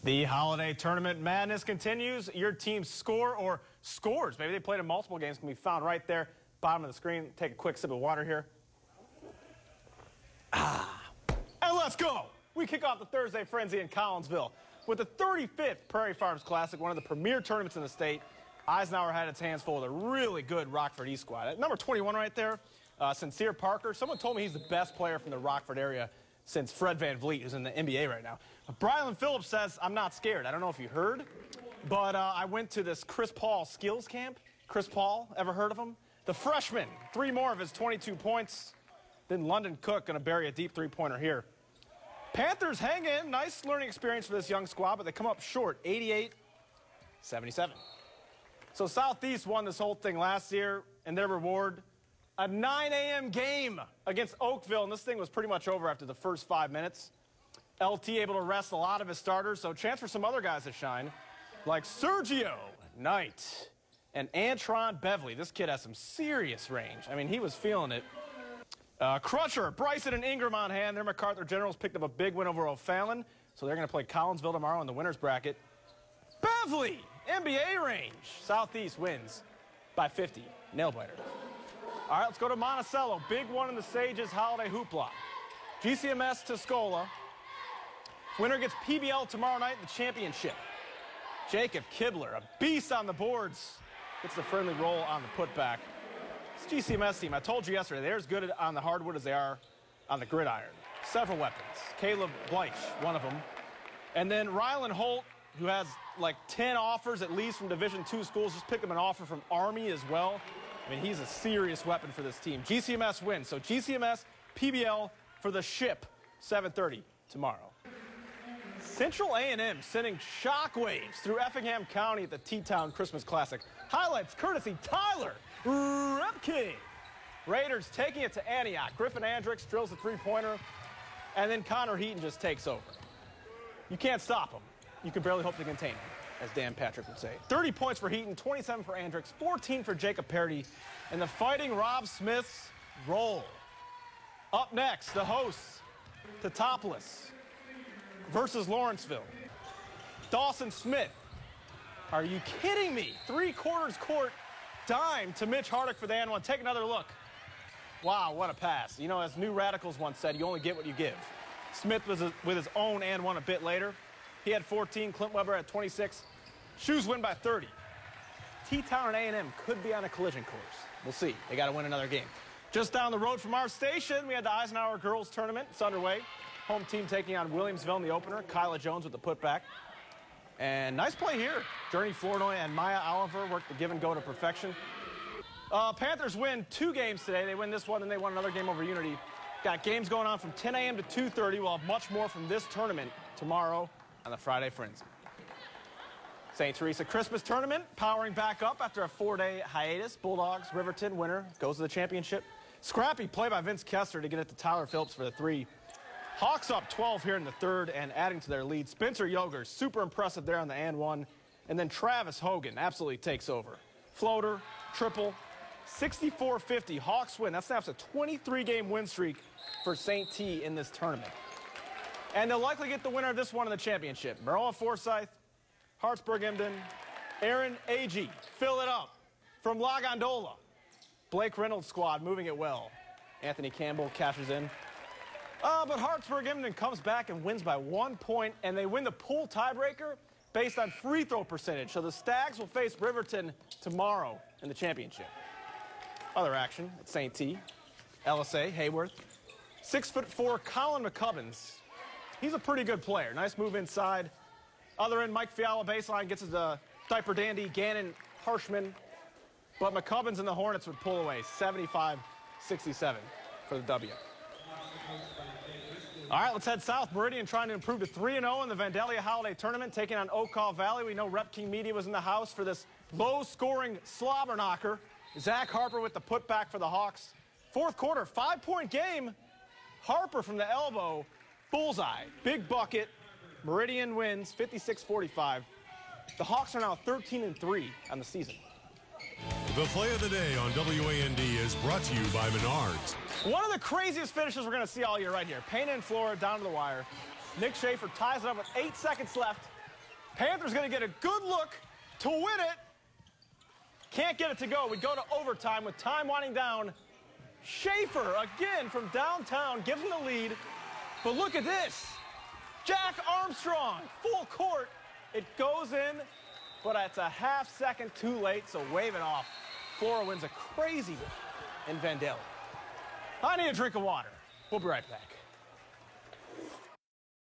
The holiday tournament madness continues. Your team's score or scores, maybe they played in multiple games, can be found right there, bottom of the screen. Take a quick sip of water here. And let's go. We kick off the Thursday Frenzy in Collinsville with the 35th Prairie Farms Classic, one of the premier tournaments in the state. Eisenhower had its hands full with a really good Rockford East squad. At number 21 right there, Sincere Parker. Someone told me he's the best player from the Rockford area since Fred Van Vliet, who's in the NBA right now. Brylan Phillips says, I'm not scared. I don't know if you heard, but I went to this Chris Paul skills camp. Chris Paul, ever heard of him? The freshman, 3 more of his 22 points. Then London Cook going to bury a deep three-pointer here. Panthers hang in. Nice learning experience for this young squad, but they come up short, 88-77. So Southeast won this whole thing last year, and their reward, a 9 a.m. game against Oakville, and this thing was pretty much over after the first 5 minutes. LT able to rest a lot of his starters, so chance for some other guys to shine, like Sergio Knight and Antron Beverly. This kid has some serious range. I mean, he was feeling it. Crusher, Bryson and Ingram on hand. Their MacArthur Generals picked up a big win over O'Fallon, so they're going to play Collinsville tomorrow in the winner's bracket. Beverly, NBA range. Southeast wins by 50. Nail-biter. All right, let's go to Monticello. Big one in the Sages holiday hoopla. GCMS Tuscola. Winner gets PBL tomorrow night in the championship. Jacob Kibler, a beast on the boards. Gets the friendly roll on the putback. This GCMS team, I told you yesterday, they're as good on the hardwood as they are on the gridiron. Several weapons. Caleb Bleich, one of them. And then Rylan Holt, who has like 10 offers at least from Division II schools. Just picked him an offer from Army as well. I mean, he's a serious weapon for this team. GCMS wins. So GCMS, PBL for the ship, 7:30 tomorrow. Central A&M sending shockwaves through Effingham County at the T-Town Christmas Classic. Highlights courtesy Tyler Repke. Raiders taking it to Antioch. Griffin Andricks drills the three-pointer, and then Connor Heaton just takes over. You can't stop him. You can barely hope to contain him, as Dan Patrick would say. 30 points for Heaton, 27 for Andricks, 14 for Jacob Parody, and the Fighting Rob Smiths roll. Up next, the hosts, Teutopolis versus Lawrenceville. Dawson Smith. Are you kidding me? 3/4 court dime to Mitch Hardick for the and one. Take another look. Wow, what a pass. You know, as New Radicals once said, you only get what you give. Smith was with his own and one a bit later. He had 14, Clint Weber had 26. Shoes win by 30. T-Town and A&M could be on a collision course. We'll see. They got to win another game. Just down the road from our station, we had the Eisenhower Girls Tournament. It's underway. Home team taking on Williamsville in the opener. Kyla Jones with the putback. And nice play here. Journey Flournoy and Maya Oliver worked the give and go to perfection. Panthers win 2 games today. They win this one, and they won another game over Unity. Got games going on from 10 a.m. to 2:30. We'll have much more from this tournament tomorrow on the Friday Frenzy. St. Teresa Christmas Tournament powering back up after a 4-day hiatus. Bulldogs, Riverton, winner, goes to the championship. Scrappy play by Vince Kester to get it to Tyler Phillips for the 3. Hawks up 12 here in the 3rd and adding to their lead. Spencer Yoger, super impressive there on the and one. And then Travis Hogan absolutely takes over. Floater, triple, 64-50. Hawks win. That snaps a 23-game win streak for St. T in this tournament. And they'll likely get the winner of this one in the championship. Maroa Forsyth, Hartsburg-Emden, Aaron Agee. Fill it up from La Gondola. Blake Reynolds' squad moving it well. Anthony Campbell cashes in. But Hartsburg-Emden comes back and wins by 1 point, and they win the pool tiebreaker based on free throw percentage. So the Stags will face Riverton tomorrow in the championship. Other action at St. T. LSA, Hayworth. 6'4", Colin McCubbins. He's a pretty good player. Nice move inside. Other end, Mike Fiala baseline gets his diaper dandy, Gannon Harshman. But McCubbins and the Hornets would pull away, 75-67 for the W. All right, let's head south. Meridian trying to improve to 3-0 in the Vandalia Holiday Tournament, taking on Okaw Valley. We know Rep King Media was in the house for this low-scoring slobber knocker. Zach Harper with the putback for the Hawks. 4th quarter, 5-point game. Harper from the elbow, bullseye, big bucket. Meridian wins 56-45. The Hawks are now 13-3 on the season. The play of the day on WAND is brought to you by Menards. One of the craziest finishes we're going to see all year right here. Payne and Flora down to the wire. Nick Schaefer ties it up with 8 seconds left. Panthers going to get a good look to win it. Can't get it to go. We go to overtime with time winding down. Schaefer, again from downtown, gives them the lead. But look at this. Jack Armstrong, full court. It goes in, but it's a half second too late, so wave it off. Flora wins a crazy one in Vandalia. I need a drink of water. We'll be right back.